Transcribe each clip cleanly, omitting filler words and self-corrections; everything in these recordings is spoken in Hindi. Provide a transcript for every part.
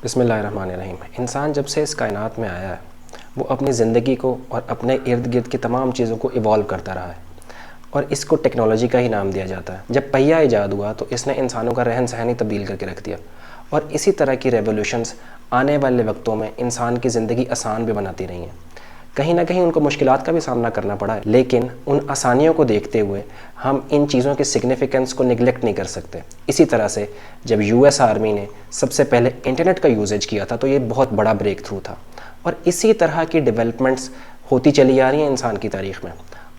बिस्मिल्लाहिर्रहमानिर्रहीम। इंसान जब से इस कायनात में आया है वो अपनी ज़िंदगी को और अपने इर्द गिर्द की तमाम चीज़ों को इवॉल्व करता रहा है और इसको टेक्नोलॉजी का ही नाम दिया जाता है। जब पहिया ईजाद हुआ तो इसने इंसानों का रहन सहन ही तब्दील करके रख दिया और इसी तरह की रेवोल्यूशंस आने वाले वक्तों में इंसान की ज़िंदगी आसान भी बनाती रही हैं। कहीं ना कहीं उनको मुश्किलात का भी सामना करना पड़ा है, लेकिन उन आसानियों को देखते हुए हम इन चीज़ों के सिग्निफिकेंस को निगलेक्ट नहीं कर सकते। इसी तरह से जब यूएस आर्मी ने सबसे पहले इंटरनेट का यूजेज किया था तो ये बहुत बड़ा ब्रेक थ्रू था और इसी तरह की डेवलपमेंट्स होती चली आ रही हैं इंसान की तारीख़ में।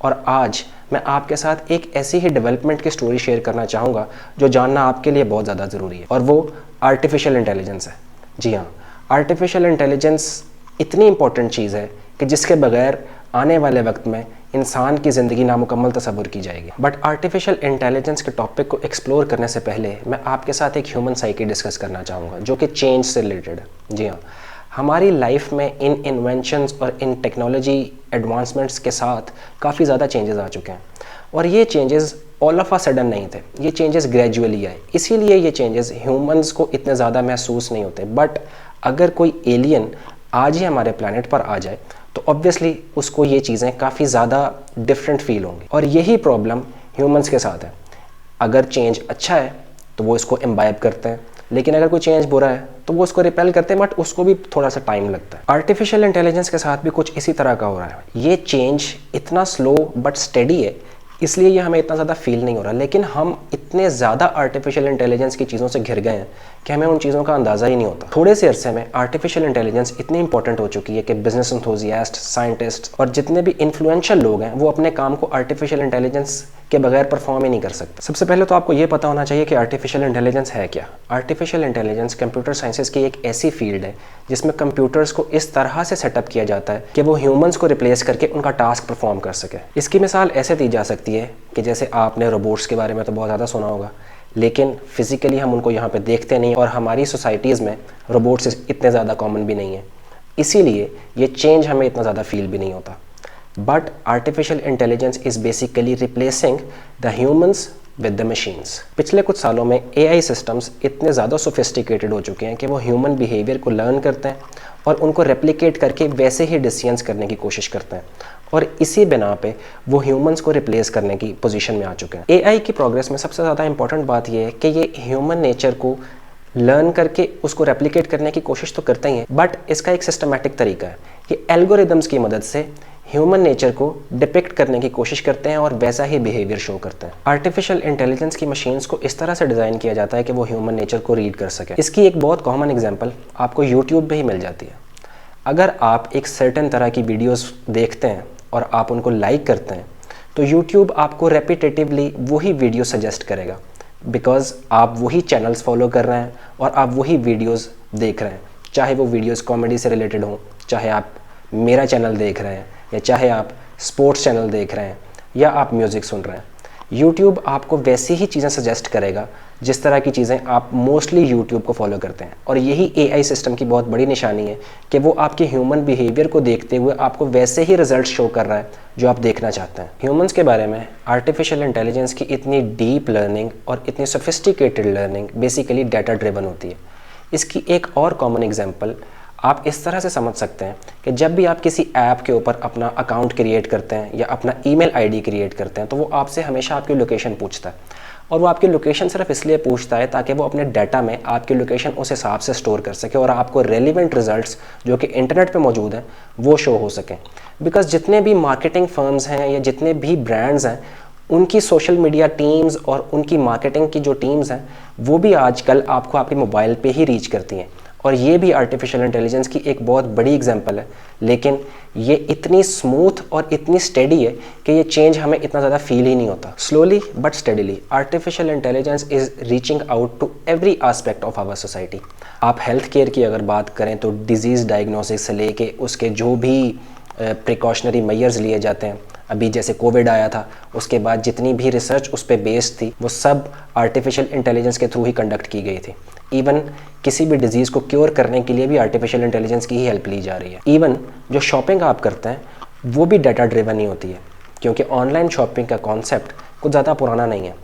और आज मैं आपके साथ एक ऐसी ही डेवलपमेंट की स्टोरी शेयर करना चाहूँगा जो जानना आपके लिए बहुत ज़्यादा ज़रूरी है, और वो आर्टिफिशियल इंटेलिजेंस है। जी हाँ, आर्टिफिशियल इंटेलिजेंस इतनी इंपॉर्टेंट चीज़ है कि जिसके बगैर आने वाले वक्त में इंसान की ज़िंदगी नामुकम्मल तसव्वुर की जाएगी। बट आर्टिफिशियल इंटेलिजेंस के टॉपिक को एक्सप्लोर करने से पहले मैं आपके साथ एक ह्यूमन साइकी डिस्कस करना चाहूँगा जो कि चेंज से रिलेटेड है। जी हाँ, हमारी लाइफ में इन इन्वेंशंस और इन टेक्नोलॉजी एडवांसमेंट्स के साथ काफ़ी ज़्यादा चेंजेस आ चुके हैं और ये changes all of a sudden नहीं थे, ये चेंजेस ग्रेजुअली आए। इसीलिए ये चेंजेस ह्यूमंस को इतने ज़्यादा महसूस नहीं होते। बट अगर कोई एलियन आज ही हमारे प्लैनेट पर आ जाए तो ऑब्वियसली उसको ये चीज़ें काफ़ी ज़्यादा डिफरेंट फील होंगी और यही प्रॉब्लम ह्यूमंस के साथ है। अगर चेंज अच्छा है तो वो इसको इम्बाइब करते हैं, लेकिन अगर कोई चेंज बुरा है तो वो उसको रिपेल करते हैं, बट उसको भी थोड़ा सा टाइम लगता है। आर्टिफिशियल इंटेलिजेंस के साथ भी कुछ इसी तरह का हो रहा है। ये चेंज इतना स्लो बट स्टेडी है, इसलिए ये हमें इतना ज़्यादा फील नहीं हो रहा, लेकिन हम इतने ज़्यादा आर्टिफिशियल इंटेलिजेंस की चीज़ों से घिर गए हैं कि हमें उन चीज़ों का अंदाज़ा ही नहीं होता। थोड़े से अरसे में आर्टिफिशियल इंटेलिजेंस इतनी इंपॉर्टेंट हो चुकी है कि बिजनेस एंथुसियास्ट, साइंटिस्ट और जितने भी इन्फ्लुएंशियल लोग हैं वो अपने काम को आर्टिफिशियल इंटेलिजेंस के बगैर परफॉर्म ही नहीं कर सकते। सबसे पहले तो आपको ये पता होना चाहिए कि आर्टिफिशियल इंटेलिजेंस है क्या। आर्टिफिशियल इंटेलिजेंस कंप्यूटर साइंसेस की एक ऐसी फील्ड है जिसमें कंप्यूटर्स को इस तरह से सेटअप किया जाता है कि वो ह्यूमंस को रिप्लेस करके उनका टास्क परफॉर्म कर सके। इसकी मिसाल ऐसे दी जा सकती है कि जैसे आपने रोबोट्स के बारे में तो बहुत ज़्यादा सुना होगा, लेकिन फिज़िकली हम उनको यहाँ पे देखते नहीं और हमारी सोसाइटीज़ में रोबोट्स इतने ज़्यादा कॉमन भी नहीं है, इसीलिए ये चेंज हमें इतना ज़्यादा फील भी नहीं होता। But artificial intelligence is basically replacing the humans with the machines. पिछले कुछ सालों में एआई सिस्टम्स इतने ज़्यादा सोफिस्टिकेटेड हो चुके हैं कि वो ह्यूमन बिहेवियर को लर्न करते हैं और उनको रेप्लिकेट करके वैसे ही डिसीजंस करने की कोशिश करते हैं और इसी बिना पे वो ह्यूमंस को रिप्लेस करने की पोजीशन में आ चुके हैं। एआई की प्रोग्रेस में सबसे ज़्यादा इंपॉर्टेंट बात यह है कि ये ह्यूमन नेचर को लर्न करके उसको रेप्लिकेट करने की कोशिश तो करते ही हैं, बट इसका एक सिस्टमैटिक तरीका है। ये एल्गोरिदम्स की मदद से ह्यूमन नेचर को डिपिक्ट करने की कोशिश करते हैं और वैसा ही बिहेवियर शो करते हैं। आर्टिफिशियल इंटेलिजेंस की मशीन्स को इस तरह से डिज़ाइन किया जाता है कि वो ह्यूमन नेचर को रीड कर सके। इसकी एक बहुत कॉमन एग्जांपल आपको यूट्यूब पे ही मिल जाती है। अगर आप एक सर्टेन तरह की वीडियोस देखते हैं और आप उनको लाइक करते हैं तो यूट्यूब आपको रेपिटेटिवली वही वीडियो सजेस्ट करेगा, बिकॉज आप वही चैनल्स फॉलो कर रहे हैं और आप वही वीडियोस देख रहे हैं, चाहे वो वीडियोस कॉमेडी से रिलेटेड हों, चाहे आप मेरा चैनल देख रहे हैं या चाहे आप स्पोर्ट्स चैनल देख रहे हैं या आप म्यूज़िक सुन रहे हैं। यूट्यूब आपको वैसी ही चीज़ें सजेस्ट करेगा जिस तरह की चीज़ें आप मोस्टली यूट्यूब को फॉलो करते हैं। और यही एआई सिस्टम की बहुत बड़ी निशानी है कि वो आपके ह्यूमन बिहेवियर को देखते हुए आपको वैसे ही रिजल्ट शो कर रहा है जो आप देखना चाहते हैं। ह्यूमंस के बारे में आर्टिफिशियल इंटेलिजेंस की इतनी डीप लर्निंग और इतनी sophisticated learning basically data driven होती है। इसकी एक और कॉमन एग्जांपल आप इस तरह से समझ सकते हैं कि जब भी आप किसी ऐप के ऊपर अपना अकाउंट क्रिएट करते हैं या अपना ईमेल आईडी क्रिएट करते हैं तो वो आपसे हमेशा आपकी लोकेशन पूछता है और वो आपकी लोकेशन सिर्फ इसलिए पूछता है ताकि वो अपने डाटा में आपकी लोकेशन उस हिसाब से स्टोर कर सके और आपको रेलिवेंट रिजल्ट्स जो कि इंटरनेट पे मौजूद हैं वो शो हो सकें। बिकॉज जितने भी मार्केटिंग फर्म्स हैं या जितने भी ब्रांड्स हैं उनकी सोशल मीडिया टीम्स और उनकी मार्केटिंग की जो टीम्स हैं वो भी आजकल आपको आपके मोबाइल पे ही रीच करती हैं और ये भी आर्टिफिशियल इंटेलिजेंस की एक बहुत बड़ी एग्जांपल है। लेकिन ये इतनी स्मूथ और इतनी स्टेडी है कि ये चेंज हमें इतना ज़्यादा फील ही नहीं होता। Slowly but steadily artificial intelligence is reaching out to every aspect of our society. आप हेल्थ केयर की अगर बात करें तो डिजीज़ डायग्नोसिस से लेके उसके जो भी प्रिकॉशनरी मेजर्स लिए जाते हैं, अभी जैसे कोविड आया था उसके बाद जितनी भी रिसर्च उस पर बेस्ड थी वो सब आर्टिफिशियल इंटेलिजेंस के थ्रू ही कंडक्ट की गई थी। इवन किसी भी डिजीज़ को क्योर करने के लिए भी आर्टिफिशियल इंटेलिजेंस की ही हेल्प ली जा रही है। इवन जो शॉपिंग आप करते हैं वो भी डाटा ड्रिवन ही होती है, क्योंकि ऑनलाइन शॉपिंग का कॉन्सेप्ट कुछ ज़्यादा पुराना नहीं है।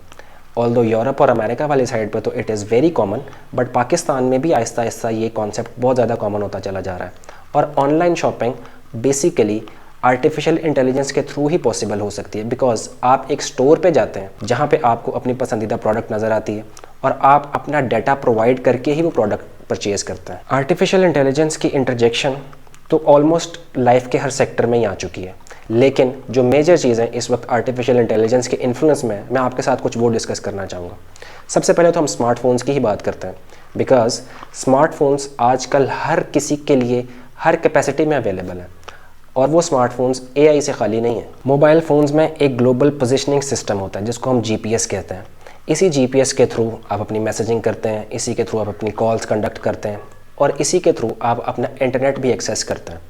ऑल्दो यूरोप और अमेरिका वाली साइड पे तो it is very common, but Pakistan में भी आहिस्ता आहिस्ता ये कॉन्सेप्ट बहुत ज़्यादा कॉमन होता चला जा रहा है। और online shopping basically artificial intelligence के थ्रू ही पॉसिबल हो सकती है, बिकॉज आप एक स्टोर पे जाते हैं जहाँ पे आपको अपनी पसंदीदा प्रोडक्ट नज़र आती है और आप अपना डाटा प्रोवाइड करके ही वो प्रोडक्ट परचेज़ करते हैं। आर्टिफिशियल इंटेलिजेंस की इंटरजेक्शन तो ऑलमोस्ट लाइफ के हर सेक्टर में ही आ चुकी है, लेकिन जो मेजर चीज़ें इस वक्त आर्टिफिशियल इंटेलिजेंस के इन्फ्लुएंस में मैं आपके साथ कुछ वो डिस्कस करना चाहूँगा। सबसे पहले तो हम स्मार्टफोन्स की ही बात करते हैं, बिकॉज स्मार्टफोन्स आजकल हर किसी के लिए हर कैपेसिटी में अवेलेबल है और वो स्मार्टफोन्स एआई से खाली नहीं है। मोबाइल फ़ोन्स में एक ग्लोबल पोजिशनिंग सिस्टम होता है जिसको हम जीपीएस कहते हैं। इसी जीपीएस के थ्रू आप अपनी मैसेजिंग करते हैं, इसी के थ्रू आप अपनी कॉल्स कंडक्ट करते हैं और इसी के थ्रू आप अपना इंटरनेट भी एक्सेस करते हैं।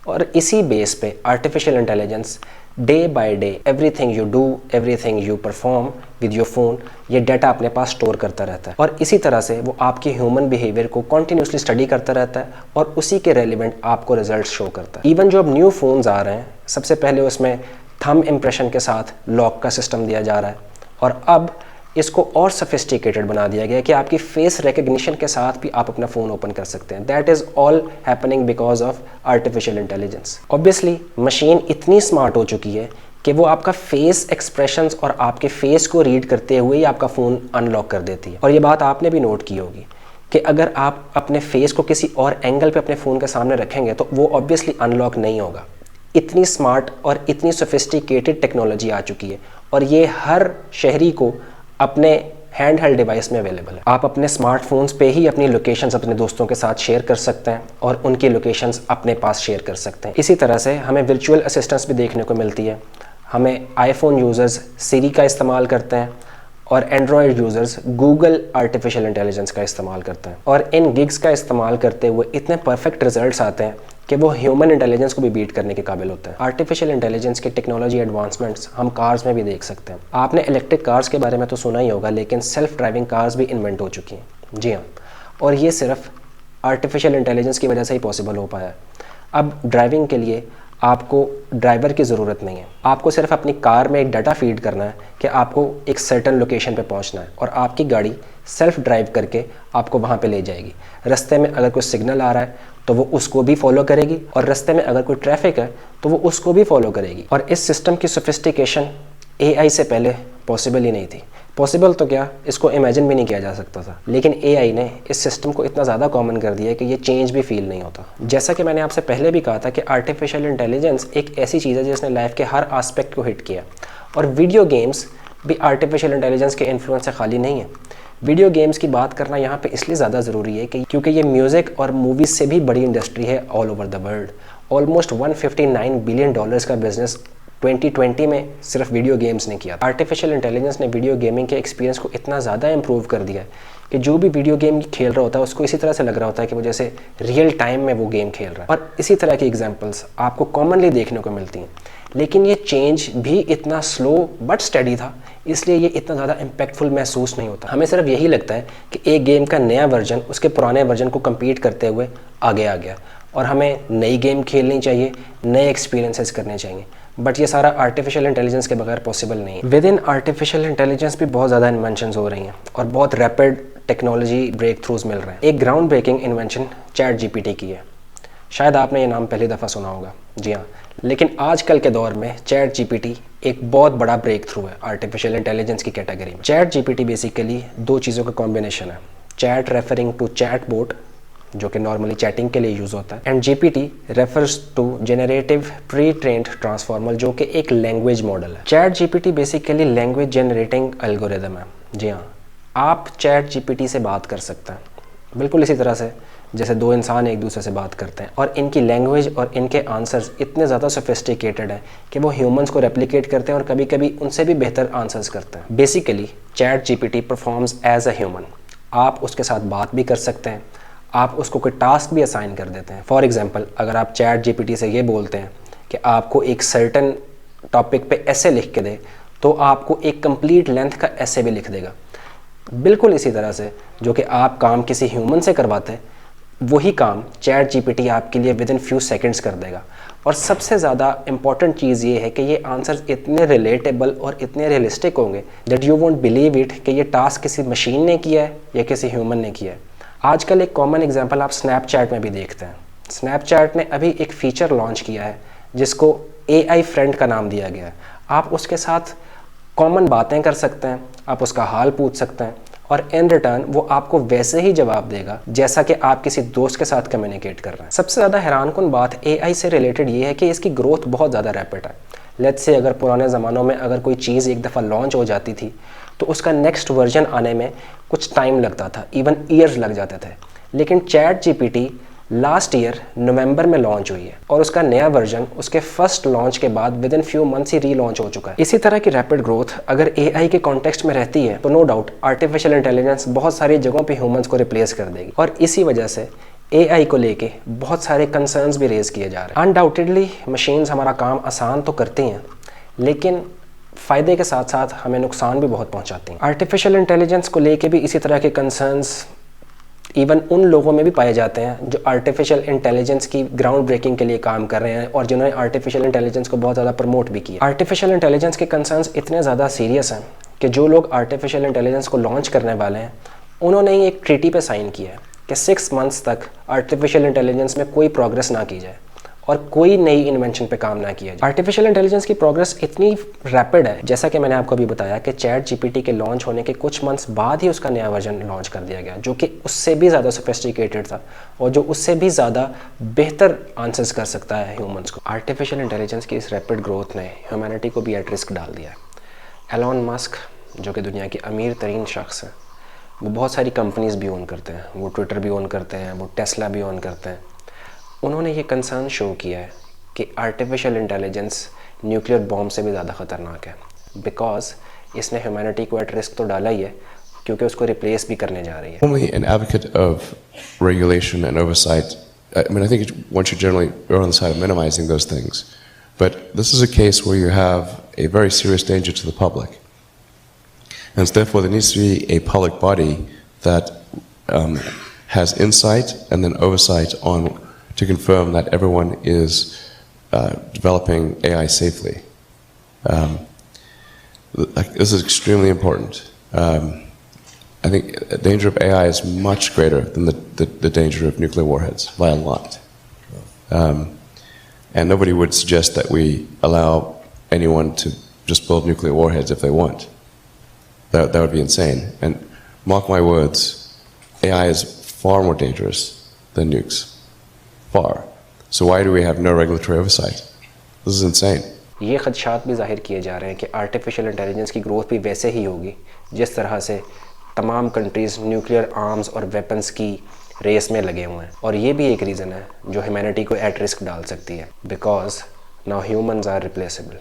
और इसी बेस पे artificial intelligence day by day everything you do, everything you perform with your phone, ये डाटा अपने पास स्टोर करता रहता है और इसी तरह से वो आपकी ह्यूमन बिहेवियर को कॉन्टीन्यूसली स्टडी करता रहता है और उसी के रेलिवेंट आपको रिजल्ट शो करता है। इवन जो अब न्यू फ़ोन्स आ रहे हैं, सबसे पहले उसमें थंब इम्प्रेशन के साथ लॉक का सिस्टम दिया जा रहा है और अब इसको और सोफिस्टिकेटेड बना दिया गया है कि आपकी फेस रिकग्निशन के साथ भी आप अपना फ़ोन ओपन कर सकते हैं। That is all happening because of artificial intelligence. Obviously machine इतनी स्मार्ट हो चुकी है कि वो आपका फेस एक्सप्रेशंस और आपके फेस को रीड करते हुए ही आपका फ़ोन अनलॉक कर देती है। और ये बात आपने भी नोट की होगी कि अगर आप अपने फेस को किसी और एंगल पे अपने फ़ोन के सामने रखेंगे तो वो ऑब्वियसली अनलॉक नहीं होगा। इतनी स्मार्ट और इतनी सोफिस्टिकेटेड टेक्नोलॉजी आ चुकी है और ये हर शहरी को अपने हैंड हेल्ड डिवाइस में अवेलेबल है। आप अपने स्मार्टफोन्स पे ही अपनी लोकेशंस अपने दोस्तों के साथ शेयर कर सकते हैं और उनकी लोकेशंस अपने पास शेयर कर सकते हैं। इसी तरह से हमें वर्चुअल असिस्टेंस भी देखने को मिलती है। हमें आईफोन यूज़र्स सिरी का इस्तेमाल करते हैं और Android users Google artificial intelligence का इस्तेमाल करते हैं और इन गिग्स का इस्तेमाल करते हुए इतने परफेक्ट रिजल्ट्स आते हैं कि वो ह्यूमन इंटेलिजेंस को भी बीट करने के काबिल होता है। आर्टिफिशियल इंटेलिजेंस के टेक्नोलॉजी एडवांसमेंट्स हम कार्स में भी देख सकते हैं। आपने इलेक्ट्रिक कार्स के बारे में तो सुना ही होगा, लेकिन सेल्फ ड्राइविंग कार्स भी इन्वेंट हो चुकी हैं। जी हाँ, और ये सिर्फ आर्टिफिशियल इंटेलिजेंस की वजह से ही पॉसिबल हो पाया है। अब ड्राइविंग के लिए आपको ड्राइवर की ज़रूरत नहीं है, आपको सिर्फ अपनी कार में एक डाटा फीड करना है कि आपको एक सर्टन लोकेशन पे पहुंचना है और आपकी गाड़ी सेल्फ ड्राइव करके आपको वहाँ पे ले जाएगी। रास्ते में अगर कोई सिग्नल आ रहा है तो वो उसको भी फॉलो करेगी और रास्ते में अगर कोई ट्रैफिक है तो वो उसको भी फॉलो करेगी। और इस सिस्टम की सोफिस्टिकेशन एआई से पहले पॉसिबल ही नहीं थी। पॉसिबल तो क्या, इसको इमेजिन भी नहीं किया जा सकता था, लेकिन एआई ने इस सिस्टम को इतना ज़्यादा कॉमन कर दिया है कि ये चेंज भी फील नहीं होता। जैसा कि मैंने आपसे पहले भी कहा था कि आर्टिफिशियल इंटेलिजेंस एक ऐसी चीज़ है जिसने लाइफ के हर आस्पेक्ट को हिट किया और वीडियो गेम्स भी आर्टिफिशियल इंटेलिजेंस के इन्फ्लुएंस से खाली नहीं है। वीडियो गेम्स की बात करना यहाँ पे इसलिए ज़्यादा ज़रूरी है कि क्योंकि ये म्यूज़िक और मूवीज़ से भी बड़ी इंडस्ट्री है all over the world. Almost $159 billion का बिजनेस 2020 में सिर्फ वीडियो गेम्स ने किया। आर्टिफिशियल इंटेलिजेंस ने वीडियो गेमिंग के एक्सपीरियंस को इतना ज़्यादा इंप्रूव कर दिया है कि जो भी वीडियो गेम खेल रहा होता है उसको इसी तरह से लग रहा होता है कि वो जैसे रियल टाइम में वो गेम खेल रहा है। और इसी तरह की एग्जांपल्स आपको कॉमनली देखने को मिलती हैं, लेकिन ये चेंज भी इतना स्लो बट स्टडी था, इसलिए ये इतना ज़्यादा इम्पैक्टफुल महसूस नहीं होता। हमें सिर्फ यही लगता है कि एक गेम का नया वर्जन उसके पुराने वर्जन को कम्पीट करते हुए आगे आ गया और हमें नई गेम खेलनी चाहिए, नए एक्सपीरियंसेस करने चाहिए, बट ये सारा आर्टिफिशियल इंटेलिजेंस के बगैर पॉसिबल नहीं है। विद इन आर्टिफिशियल इंटेलिजेंस भी बहुत ज़्यादा इन्वेंशंस हो रही हैं और बहुत रैपिड टेक्नोलॉजी ब्रेक थ्रूज मिल रहे हैं। एक groundbreaking invention ChatGPT की है, शायद आपने ये नाम पहली दफ़ा सुना होगा। जी हाँ, लेकिन आजकल के दौर में चैट जीपीटी एक बहुत बड़ा ब्रेक थ्रू है आर्टिफिशियल इंटेलिजेंस की कैटेगरी में। चैट जीपीटी बेसिकली दो चीज़ों का कॉम्बिनेशन है, chat referring to chatbot जो कि नॉर्मली चैटिंग के लिए यूज़ होता है, and GPT refers to generative pre trained transformer जो कि एक लैंग्वेज मॉडल है। ChatGPT basically language generating algorithm है। जी हाँ, आप चैट जीपीटी से बात कर सकते हैं बिल्कुल इसी तरह से जैसे दो इंसान एक दूसरे से बात करते हैं, और इनकी लैंग्वेज और इनके आंसर्स इतने ज़्यादा सोफिस्टिकेटेड हैं कि वो ह्यूमंस को रेप्लिकेट करते हैं और कभी कभी उनसे भी बेहतर आंसर्स करते हैं। Basically ChatGPT performs as a human. आप उसके साथ बात भी कर सकते हैं, आप उसको कोई टास्क भी असाइन कर देते हैं। फॉर एग्जांपल, अगर आप चैट जीपीटी से ये बोलते हैं कि आपको एक सर्टन टॉपिक पे ऐसे लिख के दे, तो आपको एक कंप्लीट लेंथ का ऐसे भी लिख देगा, बिल्कुल इसी तरह से जो कि आप काम किसी ह्यूमन से करवाते हैं वही काम चैट जीपीटी आपके लिए विद इन फ्यू सेकंड्स कर देगा। और सबसे ज़्यादा इम्पॉर्टेंट चीज़ ये है कि ये आंसर्स इतने रिलेटेबल और इतने रियलिस्टिक होंगे that you won't believe it कि ये टास्क किसी मशीन ने किया है या किसी ह्यूमन ने किया है। आजकल एक कॉमन एग्जांपल आप स्नैपचैट में भी देखते हैं। स्नैपचैट ने अभी एक फ़ीचर लॉन्च किया है जिसको AI फ्रेंड का नाम दिया गया है। आप उसके साथ कॉमन बातें कर सकते हैं, आप उसका हाल पूछ सकते हैं और इन रिटर्न वो आपको वैसे ही जवाब देगा जैसा कि आप किसी दोस्त के साथ कम्युनिकेट कर रहे हैं। सबसे ज़्यादा हैरानकुन बात AI से रिलेटेड ये है कि इसकी ग्रोथ बहुत ज़्यादा रैपिड है। लेट्स से अगर पुराने ज़मानों में अगर कोई चीज़ एक दफ़ा लॉन्च हो जाती थी तो उसका नेक्स्ट वर्जन आने में कुछ टाइम लगता था, इवन ईयर्स लग जाते थे। लेकिन चैट जीपीटी लास्ट ईयर नवंबर में लॉन्च हुई है और उसका नया वर्जन उसके फर्स्ट लॉन्च के बाद with in few months he relaunch हो चुका है। इसी तरह की रैपिड ग्रोथ अगर AI के कॉन्टेक्स्ट में रहती है तो नो डाउट आर्टिफिशियल इंटेलिजेंस बहुत सारी जगहों पे ह्यूमंस को रिप्लेस कर देगी और इसी वजह से AI को लेके बहुत सारे कंसर्न्स भी रेज किए जा रहे हैं। अनडाउटेडली मशीन्स हमारा काम आसान तो करती हैं लेकिन फ़ायदे के साथ साथ हमें नुकसान भी बहुत पहुंचाती हैं। आर्टिफिशियल इंटेलिजेंस को लेके भी इसी तरह के कंसर्न्स इवन उन लोगों में भी पाए जाते हैं जो आर्टिफिशियल इंटेलिजेंस की ग्राउंड ब्रेकिंग के लिए काम कर रहे हैं और जिन्होंने आर्टिफिशियल इंटेलिजेंस को बहुत ज़्यादा प्रमोट भी किया। आर्टिफिशियल इंटेलिजेंस के कंसर्न्स इतने ज़्यादा सीरियस हैं कि जो लोग आर्टिफिशियल इंटेलिजेंस को लॉन्च करने वाले हैं उन्होंने ही एक ट्रीटी पे साइन किया है कि 6 मंथ्स तक आर्टिफिशियल इंटेलिजेंस में कोई प्रोग्रेस ना की जाए और कोई नई इन्वेंशन पे काम ना किया जाए। आर्टिफिशियल इंटेलिजेंस की प्रोग्रेस इतनी रैपिड है, जैसा कि मैंने आपको अभी बताया कि चैट जीपीटी के लॉन्च होने के कुछ मंथ्स बाद ही उसका नया वर्जन लॉन्च कर दिया गया जो कि उससे भी ज़्यादा सोफिस्टिकेटेड था और जो उससे भी ज़्यादा बेहतर आंसर्स कर सकता है ह्यूमंस को। आर्टिफिशियल इंटेलिजेंस की इस रैपिड ग्रोथ ने ह्यूमैनिटी को भी एट रिस्क डाल दिया है। एलॉन मस्क जो कि दुनिया की अमीर तरीन शख्स है, वो बहुत सारी कंपनीज़ भी ओन करते हैं, वो ट्विटर भी ओन करते हैं, वो टेस्ला भी ओन करते हैं। उन्होंने ये कंसर्न शो किया है कि आर्टिफिशियल इंटेलिजेंस न्यूक्लियर बॉम्ब से भी ज़्यादा ख़तरनाक है बिकॉज इसने ह्यूमैनिटी को एट रिस्क तो डाला ही है क्योंकि उसको रिप्लेस भी करने जा रही है। Only an advocate of regulation and oversight. I mean, I think one should generally err on the side of minimizing those things. But this is a case where you have a very serious danger to the public. And so therefore there needs to be a public body that has insight and then oversight on to confirm that everyone is developing AI safely. This is extremely important. I think the danger of AI is much greater than the danger of nuclear warheads by a lot. And nobody would suggest that we allow anyone to just build nuclear warheads if they want. That would be insane. And mark my words, AI is far more dangerous than nukes. Far. So why do we have no regulatory oversight? This is insane. ये खदशात भी जाहिर किए जा रहे हैं कि आर्टिफिशियल इंटेलिजेंस की ग्रोथ भी वैसे ही होगी जिस तरह से तमाम कंट्रीज़ न्यूक्लियर आर्म्स और वेपन्स की रेस में लगे हुए हैं। और ये भी एक रीज़न है जो ह्यूमैनिटी को एट रिस्क डाल सकती है because now humans are replaceable.